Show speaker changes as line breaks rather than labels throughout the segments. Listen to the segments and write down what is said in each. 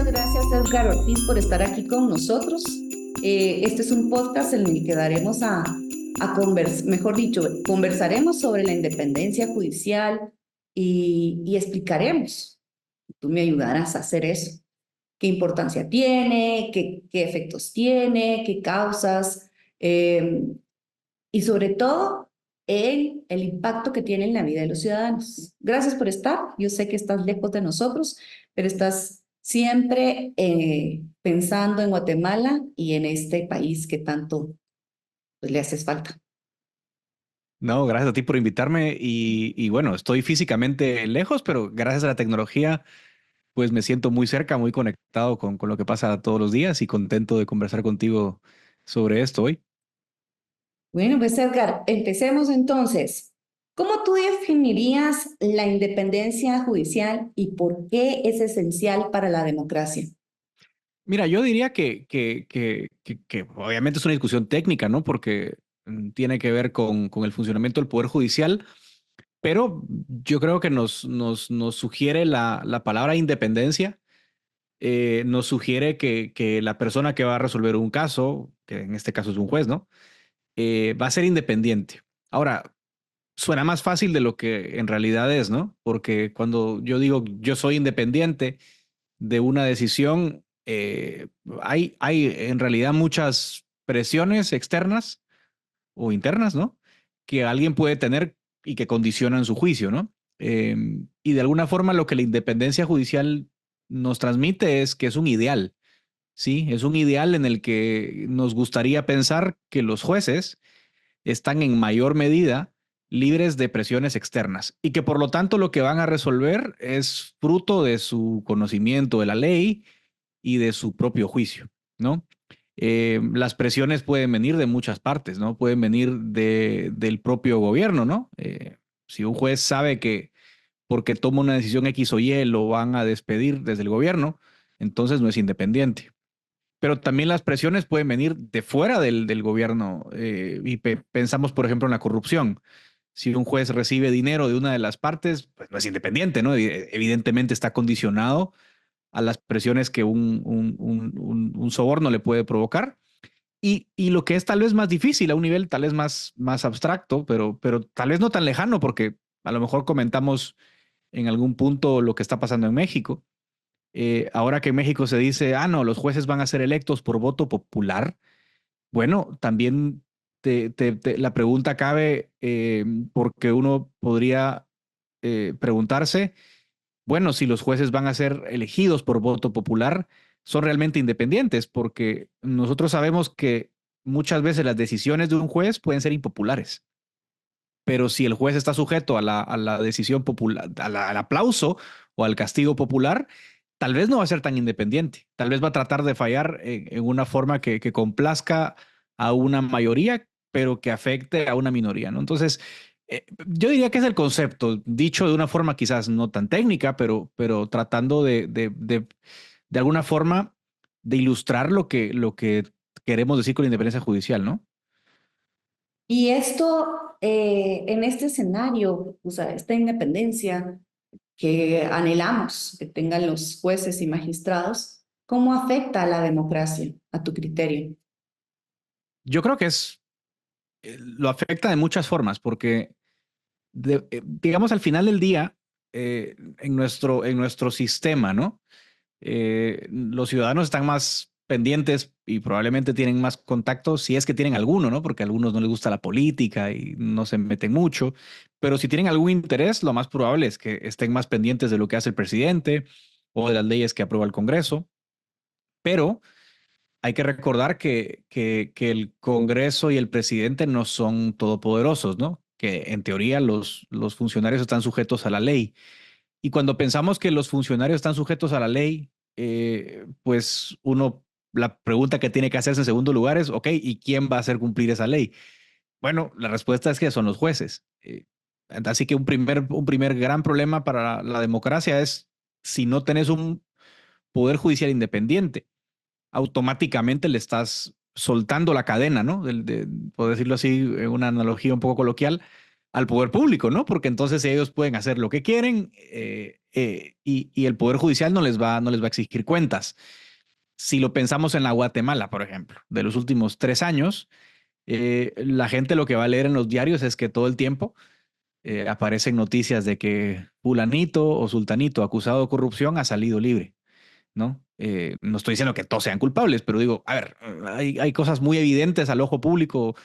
Muchas gracias, Edgar Ortiz, por estar aquí con nosotros. Este es un podcast en el que daremos mejor dicho, conversaremos sobre la independencia judicial y explicaremos. Tú me ayudarás a hacer eso. ¿Qué importancia tiene? ¿Qué efectos tiene? ¿Qué causas? Eh, y sobre todo, el impacto que tiene en la vida de los ciudadanos. Gracias por estar. Yo sé que estás lejos de nosotros, pero estás siempre pensando en Guatemala y en este país que tanto pues, le haces falta.
No, gracias a ti por invitarme y bueno, estoy físicamente lejos, pero gracias a la tecnología, pues me siento muy cerca, muy conectado con lo que pasa todos los días y contento de conversar contigo sobre esto hoy.
Bueno, pues Edgar, empecemos entonces. ¿Cómo tú definirías la independencia judicial y por qué es esencial para la democracia?
Mira, yo diría que obviamente es una discusión técnica, ¿no? Porque tiene que ver con el funcionamiento del Poder Judicial, pero yo creo que nos sugiere la palabra independencia. Nos sugiere que la persona que va a resolver un caso, que en este caso es un juez, ¿no? Va a ser independiente. Ahora, suena más fácil de lo que en realidad es, ¿no? Porque cuando yo digo yo soy independiente de una decisión, hay en realidad muchas presiones externas o internas, ¿no? Que alguien puede tener y que condicionan su juicio, ¿no? Y de alguna forma lo que la independencia judicial nos transmite es que es un ideal, ¿sí? Es un ideal en el que nos gustaría pensar que los jueces están en mayor medida libres de presiones externas y que por lo tanto lo que van a resolver es fruto de su conocimiento de la ley y de su propio juicio, ¿no? Las presiones pueden venir de muchas partes, ¿no? Pueden venir del propio gobierno, ¿no? Si un juez sabe que porque toma una decisión X o Y lo van a despedir desde el gobierno, entonces no es independiente. Pero también las presiones pueden venir de fuera del gobierno y pensamos, por ejemplo, en la corrupción. Si un juez recibe dinero de una de las partes, pues no es independiente, ¿no? Evidentemente está condicionado a las presiones que un soborno le puede provocar. Y lo que es tal vez más difícil a un nivel tal vez más abstracto, pero tal vez no tan lejano, porque a lo mejor comentamos en algún punto lo que está pasando en México. Ahora que en México se dice, ah, no, los jueces van a ser electos por voto popular, bueno, también la pregunta cabe porque uno podría preguntarse, bueno, si los jueces van a ser elegidos por voto popular, son realmente independientes, porque nosotros sabemos que muchas veces las decisiones de un juez pueden ser impopulares, pero si el juez está sujeto a la decisión popular, al aplauso o al castigo popular, tal vez no va a ser tan independiente, tal vez va a tratar de fallar en una forma que complazca a una mayoría, pero que afecte a una minoría, ¿no? Entonces, yo diría que es el concepto, dicho de una forma quizás no tan técnica, pero tratando de alguna forma de ilustrar lo que queremos decir con la independencia judicial, ¿no?
Y esto, en este escenario, o sea, esta independencia que anhelamos que tengan los jueces y magistrados, ¿cómo afecta a la democracia, a tu criterio?
Yo creo que lo afecta de muchas formas, porque digamos al final del día, en nuestro sistema, ¿no? Los ciudadanos están más pendientes y probablemente tienen más contacto, si es que tienen alguno, ¿no? Porque a algunos no les gusta la política y no se meten mucho, pero si tienen algún interés, lo más probable es que estén más pendientes de lo que hace el presidente o de las leyes que aprueba el Congreso, pero hay que recordar que el Congreso y el presidente no son todopoderosos, ¿no? Que en teoría los funcionarios están sujetos a la ley. Y cuando pensamos que los funcionarios están sujetos a la ley, pues la pregunta que tiene que hacerse en segundo lugar es, ok, ¿y quién va a hacer cumplir esa ley? Bueno, la respuesta es que son los jueces. Así que un primer gran problema para la democracia es si no tenés un poder judicial independiente, automáticamente le estás soltando la cadena, ¿no? Por decirlo así, una analogía un poco coloquial, al poder público, ¿no? Porque entonces ellos pueden hacer lo que quieren y el poder judicial no les va a exigir cuentas. Si lo pensamos en la Guatemala, por ejemplo, de los últimos 3 años, la gente lo que va a leer en los diarios es que todo el tiempo aparecen noticias de que fulanito o sultanito acusado de corrupción ha salido libre, ¿no? No estoy diciendo que todos sean culpables, pero digo, a ver, hay cosas muy evidentes al ojo público,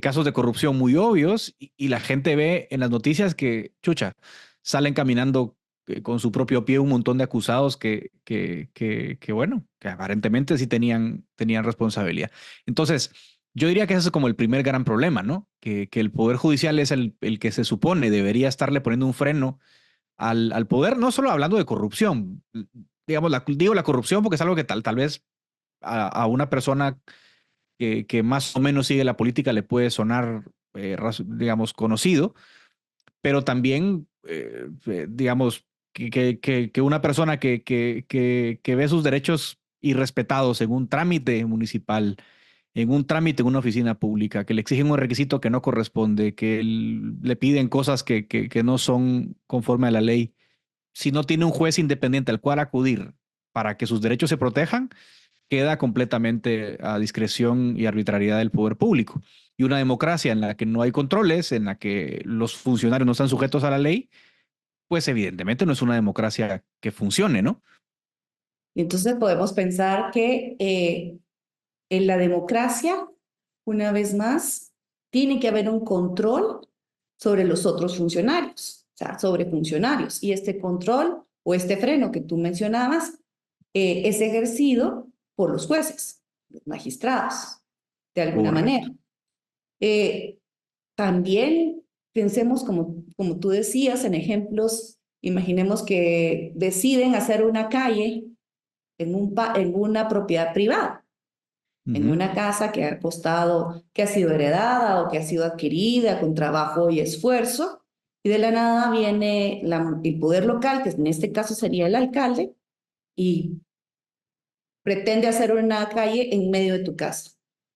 casos de corrupción muy obvios y la gente ve en las noticias que, chucha, salen caminando con su propio pie un montón de acusados que bueno, que aparentemente sí tenían responsabilidad. Entonces, yo diría que ese es como el primer gran problema, ¿no? Que el Poder Judicial es el que se supone debería estarle poniendo un freno al poder, no solo hablando de corrupción, digamos, digo la corrupción porque es algo que tal vez a una persona que más o menos sigue la política le puede sonar, digamos, conocido, pero también, digamos, que una persona que ve sus derechos irrespetados en un trámite municipal, en un trámite en una oficina pública, que le exigen un requisito que no corresponde, que le piden cosas que no son conforme a la ley, si no tiene un juez independiente al cual acudir para que sus derechos se protejan, queda completamente a discreción y arbitrariedad del poder público. Y una democracia en la que no hay controles, en la que los funcionarios no están sujetos a la ley, pues evidentemente no es una democracia que funcione, ¿no?
Y entonces podemos pensar que en la democracia, una vez más, tiene que haber un control sobre los otros funcionarios, o sea, sobre funcionarios. Y este control o este freno que tú mencionabas es ejercido por los jueces, los magistrados, de alguna manera.
Correcto.
Eh, También pensemos, como tú decías, en ejemplos, imaginemos que deciden hacer una calle en una propiedad privada, en
Ujú.
una casa que ha costado, que ha sido heredada o que ha sido adquirida con trabajo y esfuerzo, y de la nada viene el poder local, que en este caso sería el alcalde, y pretende hacer una calle en medio de tu casa.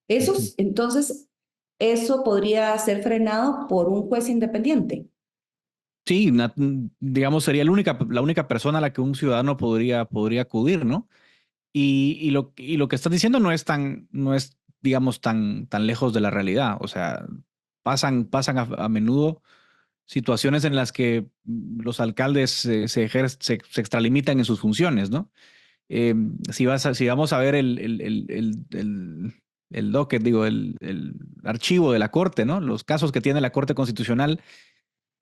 Ujú.
Entonces, eso podría ser frenado por un juez independiente.
Sí, digamos, sería la única persona a la que un ciudadano podría acudir, ¿no? Y lo que estás diciendo no es, digamos, tan lejos de la realidad. O sea, pasan a menudo situaciones en las que los alcaldes se extralimitan en sus funciones, ¿no? Si vamos a ver el docket, digo, el archivo de la Corte, ¿no? Los casos que tiene la Corte Constitucional,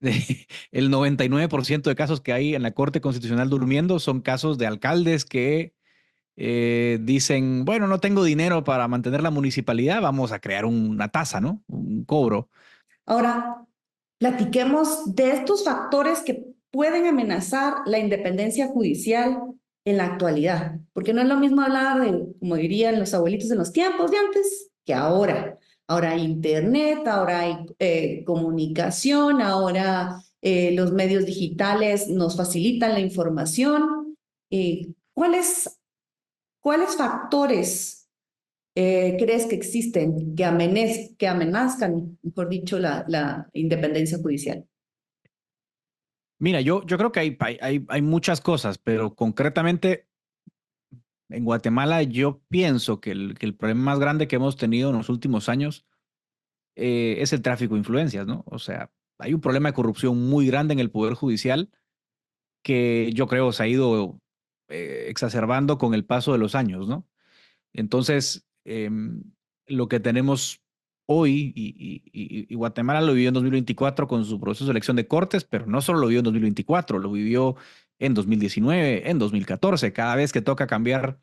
el 99% de casos que hay en la Corte Constitucional durmiendo son casos de alcaldes que dicen, bueno, no tengo dinero para mantener la municipalidad, vamos a crear una tasa, ¿no? Un cobro.
Ahora, platiquemos de estos factores que pueden amenazar la independencia judicial en la actualidad, porque no es lo mismo hablar de, como dirían los abuelitos en los tiempos de antes, que ahora. Ahora hay internet, ahora hay comunicación, ahora los medios digitales nos facilitan la información. ¿Cuáles factores crees que existen que amenazcan, mejor dicho, la independencia judicial?
Mira, yo creo que hay muchas cosas, pero concretamente en Guatemala yo pienso que el problema más grande que hemos tenido en los últimos años es el tráfico de influencias, ¿no? O sea, hay un problema de corrupción muy grande en el Poder Judicial que yo creo se ha ido exacerbando con el paso de los años, ¿no? Entonces, lo que tenemos hoy, y Guatemala lo vivió en 2024 con su proceso de elección de cortes, pero no solo lo vivió en 2024, lo vivió en 2019, en 2014, cada vez que toca cambiar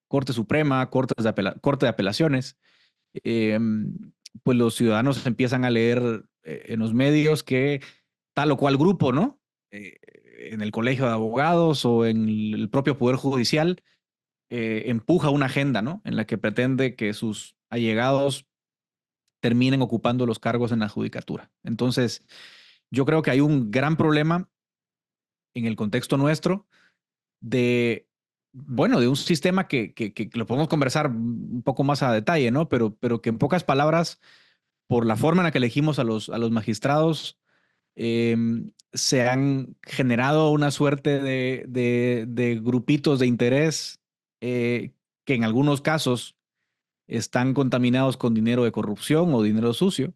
Corte Suprema, Corte de Apelaciones, eh, pues los ciudadanos empiezan a leer en los medios que tal o cual grupo, ¿no? Eh, en el colegio de abogados o en el propio Poder Judicial empuja una agenda, ¿no? En la que pretende que sus allegados terminen ocupando los cargos en la judicatura. Entonces, yo creo que hay un gran problema en el contexto nuestro de, bueno, de un sistema que lo podemos conversar un poco más a detalle, ¿no? Pero que en pocas palabras por la forma en la que elegimos a los magistrados, se han generado una suerte de grupitos de interés que en algunos casos están contaminados con dinero de corrupción o dinero sucio,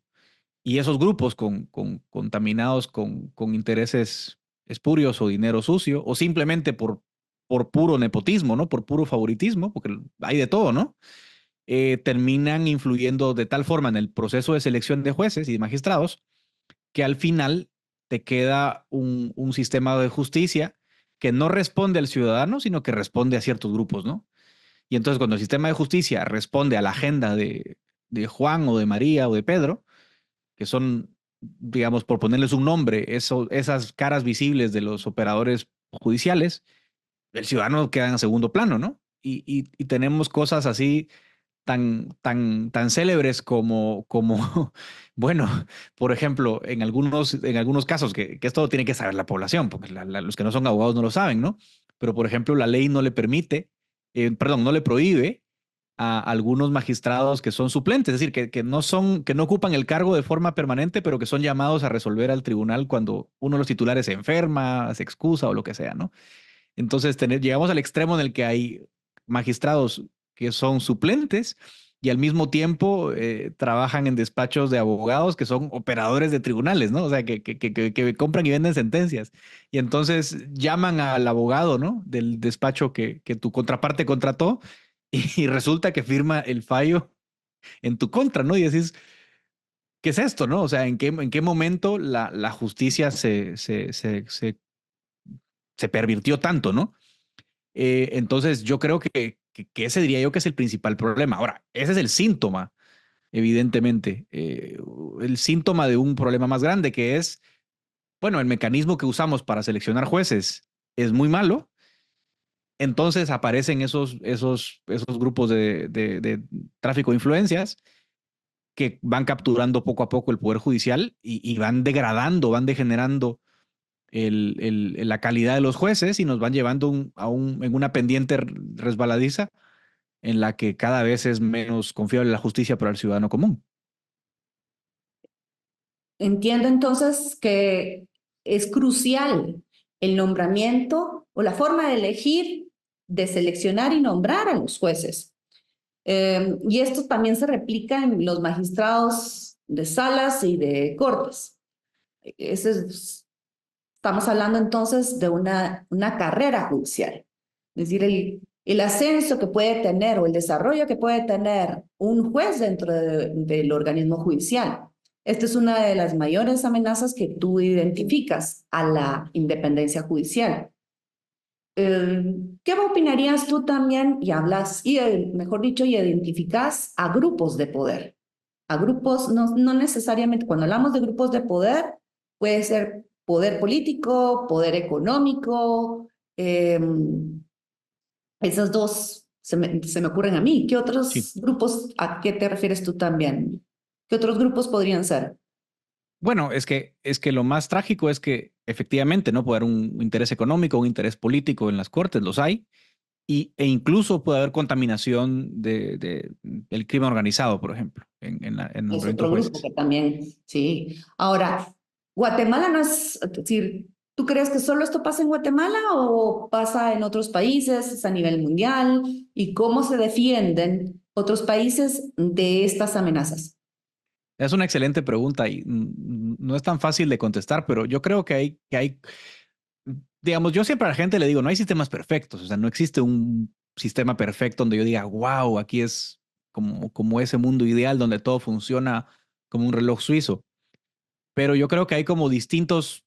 y esos grupos contaminados con intereses espurios o dinero sucio, o simplemente por puro nepotismo, ¿no? Por puro favoritismo, porque hay de todo, ¿no? Terminan influyendo de tal forma en el proceso de selección de jueces y de magistrados que al final te queda un sistema de justicia que no responde al ciudadano, sino que responde a ciertos grupos, ¿no? Y entonces cuando el sistema de justicia responde a la agenda de Juan o de María o de Pedro, que son, digamos, por ponerles un nombre, esas caras visibles de los operadores judiciales, el ciudadano queda en segundo plano, ¿no? Y tenemos cosas así tan célebres como bueno, por ejemplo, en algunos casos, que esto tiene que saber la población, porque los que no son abogados no lo saben, ¿no? Pero, por ejemplo, la ley no le permite, perdón, no le prohíbe a algunos magistrados que son suplentes, es decir, que no ocupan el cargo de forma permanente, pero que son llamados a resolver al tribunal cuando uno de los titulares se enferma, se excusa o lo que sea, ¿no? Entonces, llegamos al extremo en el que hay magistrados que son suplentes y al mismo tiempo trabajan en despachos de abogados que son operadores de tribunales, ¿no? O sea, que compran y venden sentencias. Y entonces llaman al abogado, ¿no? Del despacho que tu contraparte contrató y resulta que firma el fallo en tu contra, ¿no? Y decís, ¿qué es esto, no? O sea, en qué momento la justicia se pervirtió tanto, ¿no? Entonces, yo creo que ese diría yo que es el principal problema. Ahora, ese es el síntoma, evidentemente. El síntoma de un problema más grande que es, bueno, el mecanismo que usamos para seleccionar jueces es muy malo. Entonces aparecen esos grupos de tráfico de influencias que van capturando poco a poco el poder judicial y van degradando, van degenerando la calidad de los jueces y nos van llevando en una pendiente resbaladiza en la que cada vez es menos confiable la justicia para el ciudadano común.
Entiendo entonces que es crucial el nombramiento o la forma de elegir, de seleccionar y nombrar a los jueces. Y esto también se replica en los magistrados de salas y de cortes. Estamos hablando entonces de una carrera judicial, es decir, el ascenso que puede tener o el desarrollo que puede tener un juez dentro del organismo judicial. Esta es una de las mayores amenazas que tú identificas a la independencia judicial. ¿Qué opinarías tú también y hablas, y mejor dicho, y identificas a grupos de poder? A grupos, no necesariamente, cuando hablamos de grupos de poder, puede ser poder político, poder económico, esos dos se me ocurren a mí. ¿Qué
Sí.
otros grupos, a qué te refieres tú también? ¿Qué otros grupos podrían ser?
Bueno, es que lo más trágico es que efectivamente no puede haber un interés económico, un interés político en las cortes, los hay, e incluso puede haber contaminación del crimen organizado, por ejemplo, en
Es
nombramiento de
otro grupo
jueces.
que también, sí. Ahora, Guatemala no es decir, ¿tú crees que solo esto pasa en Guatemala o pasa en otros países, es a nivel mundial? ¿Y cómo se defienden otros países de estas amenazas?
Es una excelente pregunta y no es tan fácil de contestar, pero yo creo digamos, yo siempre a la gente le digo, no hay sistemas perfectos, o sea, no existe un sistema perfecto donde yo diga, wow, aquí es como ese mundo ideal donde todo funciona como un reloj suizo. Pero yo creo que hay como distintos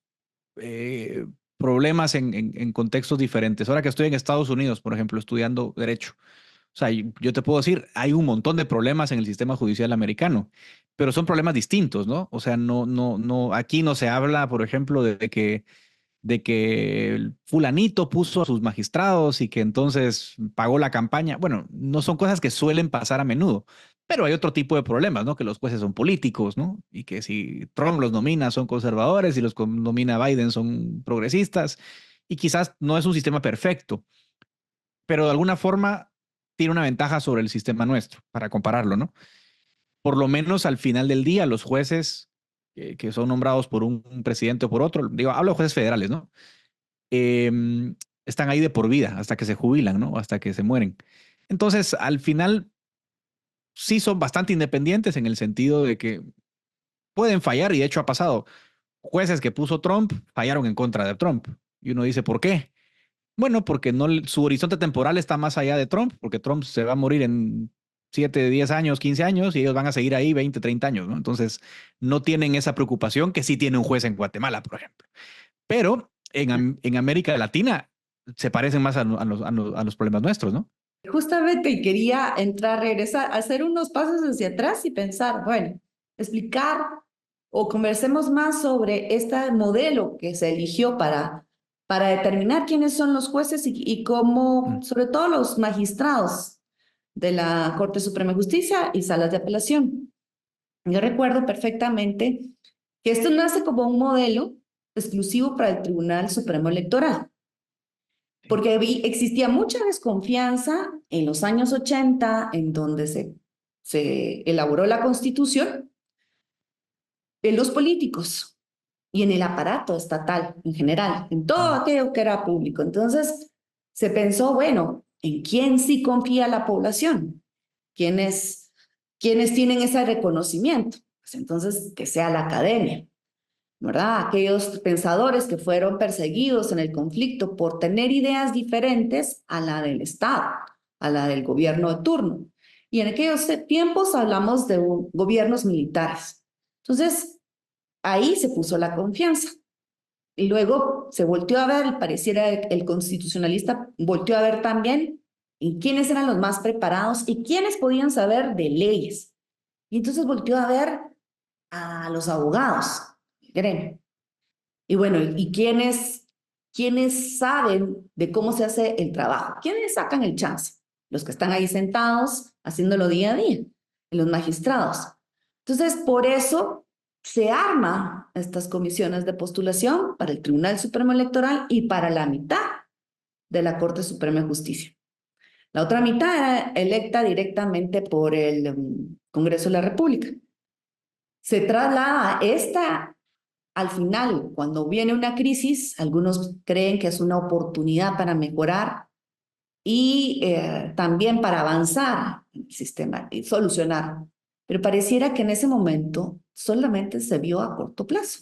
eh, problemas en contextos diferentes. Ahora que estoy en Estados Unidos, por ejemplo, estudiando derecho, o sea, yo te puedo decir, hay un montón de problemas en el sistema judicial americano, pero son problemas distintos, ¿no? O sea, no, aquí no se habla, por ejemplo, de que el fulanito puso a sus magistrados y que entonces pagó la campaña. Bueno, no son cosas que suelen pasar a menudo, pero hay otro tipo de problemas, ¿no? Que los jueces son políticos, ¿no? Y que si Trump los nomina son conservadores y los nomina Biden son progresistas y quizás no es un sistema perfecto, pero de alguna forma tiene una ventaja sobre el sistema nuestro, para compararlo, ¿no? por lo menos al final del día, los jueces que son nombrados por un presidente o por otro, digo, hablo de jueces federales, ¿no? Están ahí de por vida hasta que se jubilan, ¿no? Hasta que se mueren. Entonces, al final, sí son bastante independientes en el sentido de que pueden fallar y de hecho ha pasado. Jueces que puso Trump fallaron en contra de Trump. Y uno dice, ¿por qué? Bueno, porque no, su horizonte temporal está más allá de Trump, porque Trump se va a morir en 7, 10 años, 15 años y ellos van a seguir ahí 20, 30 años, ¿no? Entonces, no tienen esa preocupación que sí tiene un juez en Guatemala, por ejemplo. Pero en América Latina se parecen más a los problemas nuestros, ¿no?
Justamente quería entrar, regresar, hacer unos pasos hacia atrás y pensar, bueno, explicar o conversemos más sobre este modelo que se eligió para determinar quiénes son los jueces y cómo,
Mm.
sobre todo los magistrados de la Corte Suprema de Justicia y salas de apelación. Yo recuerdo perfectamente que esto nace como un modelo exclusivo para el Tribunal Supremo Electoral,
Sí.
porque existía mucha desconfianza en los años 80, en donde se elaboró la Constitución, en los políticos y en el aparato estatal en general, en todo
Mm.
aquello que era público. Entonces, se pensó, bueno, ¿en quién sí confía la población? ¿Quiénes, quiénes tienen ese reconocimiento? Pues entonces, que sea la academia, ¿verdad? Aquellos pensadores que fueron perseguidos en el conflicto por tener ideas diferentes a la del Estado, a la del gobierno de turno. Y en aquellos tiempos hablamos de gobiernos militares. Entonces, ahí se puso la confianza. Y luego se volteó a ver, pareciera el constitucionalista volteó a ver también en quiénes eran los más preparados y quiénes podían saber de leyes. Y entonces volteó a ver a los abogados, el gremio. Y bueno, ¿y quiénes saben de cómo se hace el trabajo? ¿Quiénes sacan el chance? Los que están ahí sentados haciéndolo día a día, los magistrados. Entonces, por eso se arman estas comisiones de postulación para el Tribunal Supremo Electoral y para la mitad de la Corte Suprema de Justicia. La otra mitad era electa directamente por el Congreso de la República. Se traslada esta al final, cuando viene una crisis, algunos creen que es una oportunidad para mejorar y también para avanzar en el sistema y solucionar. Pero pareciera que en ese momento solamente se vio a corto plazo.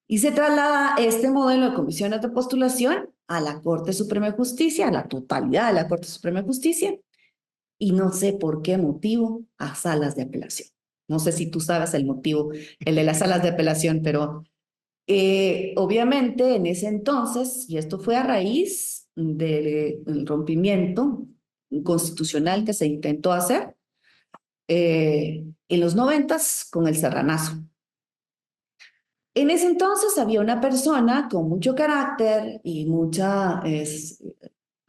Y se traslada este modelo de comisiones de postulación a la Corte Suprema de Justicia, a la totalidad de la Corte Suprema de Justicia, y no sé por qué motivo a salas de apelación. No sé si tú sabes el motivo, el de las salas de apelación, pero obviamente en ese entonces, y esto fue a raíz del rompimiento constitucional que se intentó hacer en los 90 con el Serranazo. En ese entonces había una persona con mucho carácter y mucha,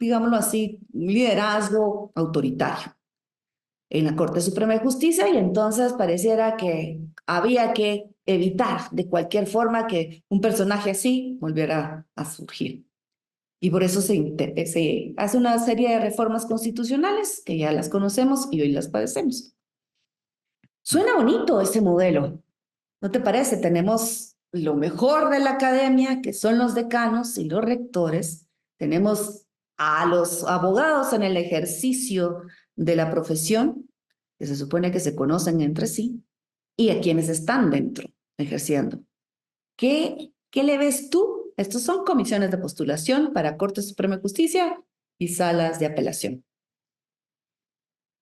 digámoslo así, liderazgo autoritario en la Corte Suprema de Justicia y entonces pareciera que había que evitar de cualquier forma que un personaje así volviera a surgir. Y por eso se hace una serie de reformas constitucionales que ya las conocemos y hoy las padecemos. Suena bonito ese modelo, ¿no te parece? Tenemos lo mejor de la academia, que son los decanos y los rectores. Tenemos a los abogados en el ejercicio de la profesión, que se supone que se conocen entre sí, y a quienes están dentro ejerciendo. ¿Qué le ves tú? Estos son comisiones de postulación para Corte Suprema de Justicia y salas de apelación.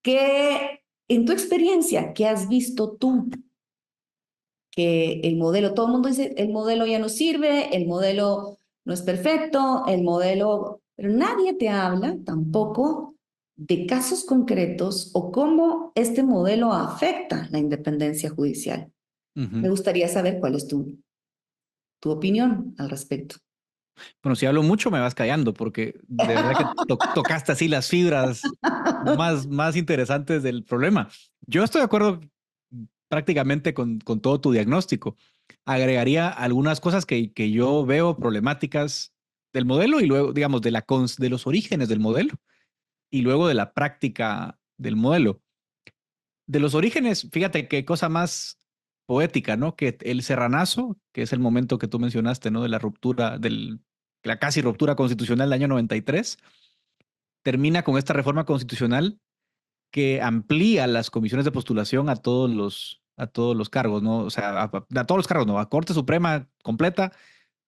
En tu experiencia, qué has visto tú? Que el modelo, todo el mundo dice, el modelo ya no sirve, el modelo no es perfecto, el modelo, pero nadie te habla tampoco de casos concretos o cómo este modelo afecta la independencia judicial. Me
Ujú.
gustaría saber cuál es tu opinión al respecto.
Bueno, si hablo mucho me vas callando porque de verdad que tocaste así las fibras más interesantes del problema. Yo estoy de acuerdo prácticamente con todo tu diagnóstico. Agregaría algunas cosas que yo veo problemáticas del modelo y luego, digamos, de los orígenes del modelo y luego de la práctica del modelo. de los orígenes, fíjate qué cosa más poética, ¿no? Que el Serranazo, que es el momento que tú mencionaste, ¿no? De la ruptura, la casi ruptura constitucional del año 93, termina con esta reforma constitucional que amplía las comisiones de postulación a todos los cargos, ¿no? O sea, a todos los cargos, ¿no? A Corte Suprema completa,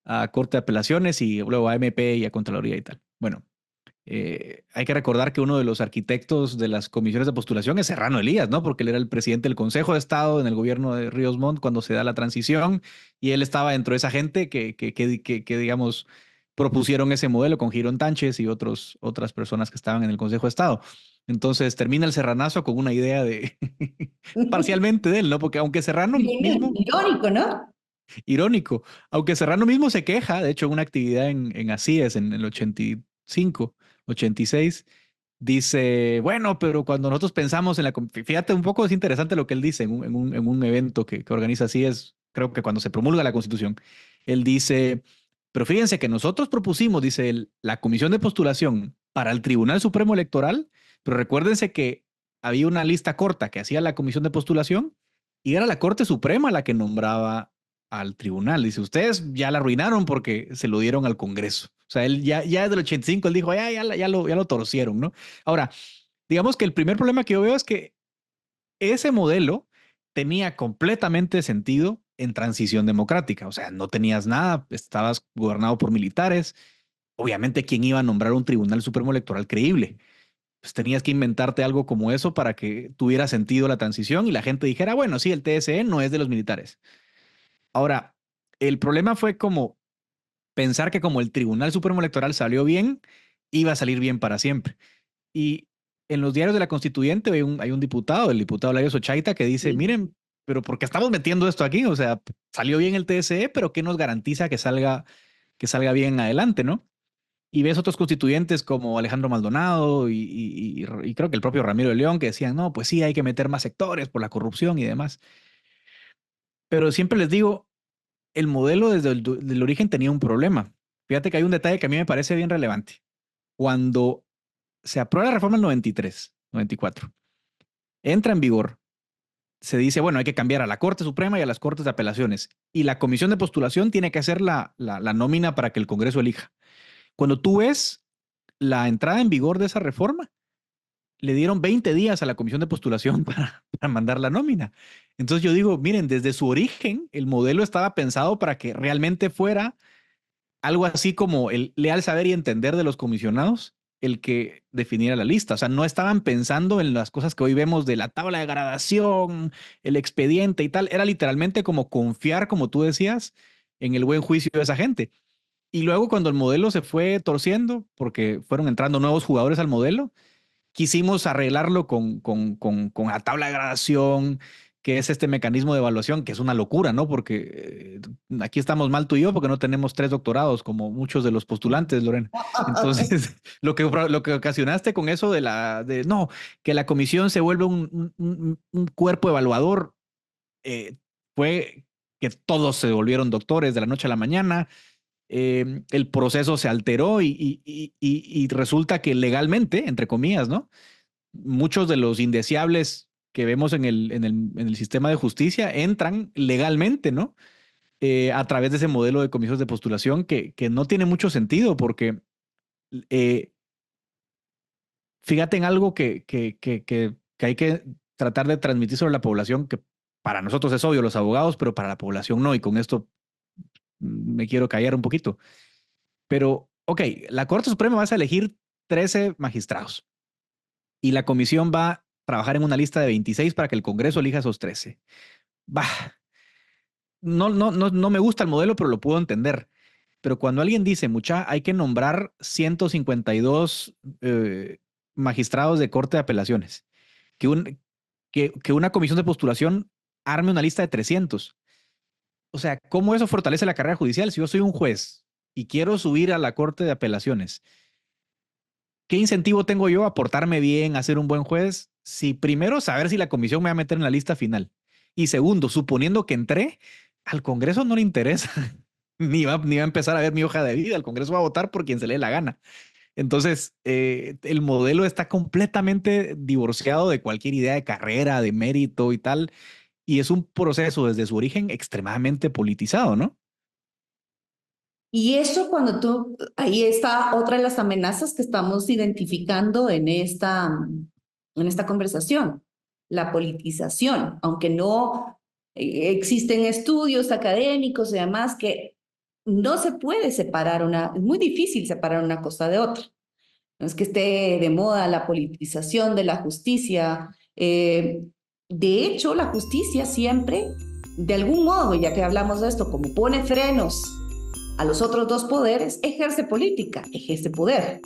a Corte de Apelaciones y luego a MP y a Contraloría y tal. Bueno, hay que recordar que uno de los arquitectos de las comisiones de postulación es Serrano Elías, ¿no? Porque él era el presidente del Consejo de Estado en el gobierno de Ríos Montt cuando se da la transición y él estaba dentro de esa gente digamos, propusieron ese modelo con Girón Tánchez y otras personas que estaban en el Consejo de Estado. Entonces termina el Serranazo con una idea de parcialmente de él, ¿no? Porque aunque Serrano mismo,
Irónico, ¿no?
irónico, aunque Serrano mismo se queja, de hecho, en una actividad en ACIES en el 85, 86, dice, bueno, pero cuando nosotros pensamos en fíjate, un poco es interesante lo que él dice en un evento que organiza ACIES, creo que cuando se promulga la Constitución, él dice, pero fíjense que nosotros propusimos, dice él, la comisión de postulación para el Tribunal Supremo Electoral, pero recuérdense que había una lista corta que hacía la comisión de postulación y era la Corte Suprema la que nombraba al tribunal. Dice, ustedes ya la arruinaron porque se lo dieron al Congreso. O sea, él ya desde el 85, él dijo, ya lo torcieron, ¿no? Ahora, digamos que el primer problema que yo veo es que ese modelo tenía completamente sentido en transición democrática. O sea, no tenías nada, estabas gobernado por militares. Obviamente, ¿quién iba a nombrar un Tribunal Supremo Electoral creíble? Pues tenías que inventarte algo como eso para que tuviera sentido la transición y la gente dijera, bueno, sí, el TSE no es de los militares. Ahora, el problema fue como pensar que como el Tribunal Supremo Electoral salió bien, iba a salir bien para siempre. Y en los diarios de la Constituyente hay un diputado, el diputado Lario Sochaita, que dice,
Sí.
miren, pero ¿por qué estamos metiendo esto aquí? O sea, salió bien el TSE, pero ¿qué nos garantiza que salga bien adelante, no? Y ves otros constituyentes como Alejandro Maldonado y creo que el propio Ramiro de León que decían, no, pues sí, hay que meter más sectores por la corrupción y demás. Pero siempre les digo, el modelo desde el origen tenía un problema. Fíjate que hay un detalle que a mí me parece bien relevante. Cuando se aprueba la reforma del 93, 94, entra en vigor, se dice, bueno, hay que cambiar a la Corte Suprema y a las Cortes de Apelaciones. Y la comisión de postulación tiene que hacer la nómina para que el Congreso elija. Cuando tú ves la entrada en vigor de esa reforma, le dieron 20 días a la comisión de postulación para mandar la nómina. Entonces yo digo, miren, desde su origen, el modelo estaba pensado para que realmente fuera algo así como el leal saber y entender de los comisionados el que definiera la lista. O sea, no estaban pensando en las cosas que hoy vemos de la tabla de gradación, el expediente y tal. Era literalmente como confiar, como tú decías, en el buen juicio de esa gente. Y luego cuando el modelo se fue torciendo, porque fueron entrando nuevos jugadores al modelo, quisimos arreglarlo con la tabla de gradación, que es este mecanismo de evaluación, que es una locura, ¿no? Porque aquí estamos mal tú y yo porque no tenemos 3 doctorados como muchos de los postulantes, Lorena. Entonces, lo que ocasionaste con eso no, que la comisión se vuelve un cuerpo evaluador, eh, fue que todos se volvieron doctores de la noche a la mañana. El proceso se alteró y resulta que legalmente, entre comillas, ¿no? Muchos de los indeseables que vemos en el sistema de justicia entran legalmente, ¿no? A través de ese modelo de comisiones de postulación que no tiene mucho sentido porque eh, fíjate en algo que hay que tratar de transmitir sobre la población, que para nosotros es obvio, los abogados, pero para la población no, y con esto me quiero callar un poquito. Pero, ok, la Corte Suprema vas a elegir 13 magistrados y la comisión va a trabajar en una lista de 26 para que el Congreso elija esos 13. Bah, no me gusta el modelo, pero lo puedo entender. Pero cuando alguien dice, mucha, hay que nombrar 152 magistrados de Corte de Apelaciones, que, un, que una comisión de postulación arme una lista de 300. O sea, ¿cómo eso fortalece la carrera judicial? Si yo soy un juez y quiero subir a la Corte de Apelaciones, ¿qué incentivo tengo yo a portarme bien, a ser un buen juez? Si primero, saber si la comisión me va a meter en la lista final. Y segundo, suponiendo que entré, al Congreso no le interesa, ni va a empezar a ver mi hoja de vida. El Congreso va a votar por quien se le dé la gana. Entonces, el modelo está completamente divorciado de cualquier idea de carrera, de mérito y tal, y es un proceso desde su origen extremadamente politizado, ¿no?
Y eso ahí está otra de las amenazas que estamos identificando en esta conversación, la politización, aunque no existen estudios académicos y demás que no se puede separar es muy difícil separar una cosa de otra. No es que esté de moda la politización de la justicia. De hecho, la justicia siempre, de algún modo, ya que hablamos de esto, como pone frenos a los otros dos poderes, ejerce política, ejerce poder.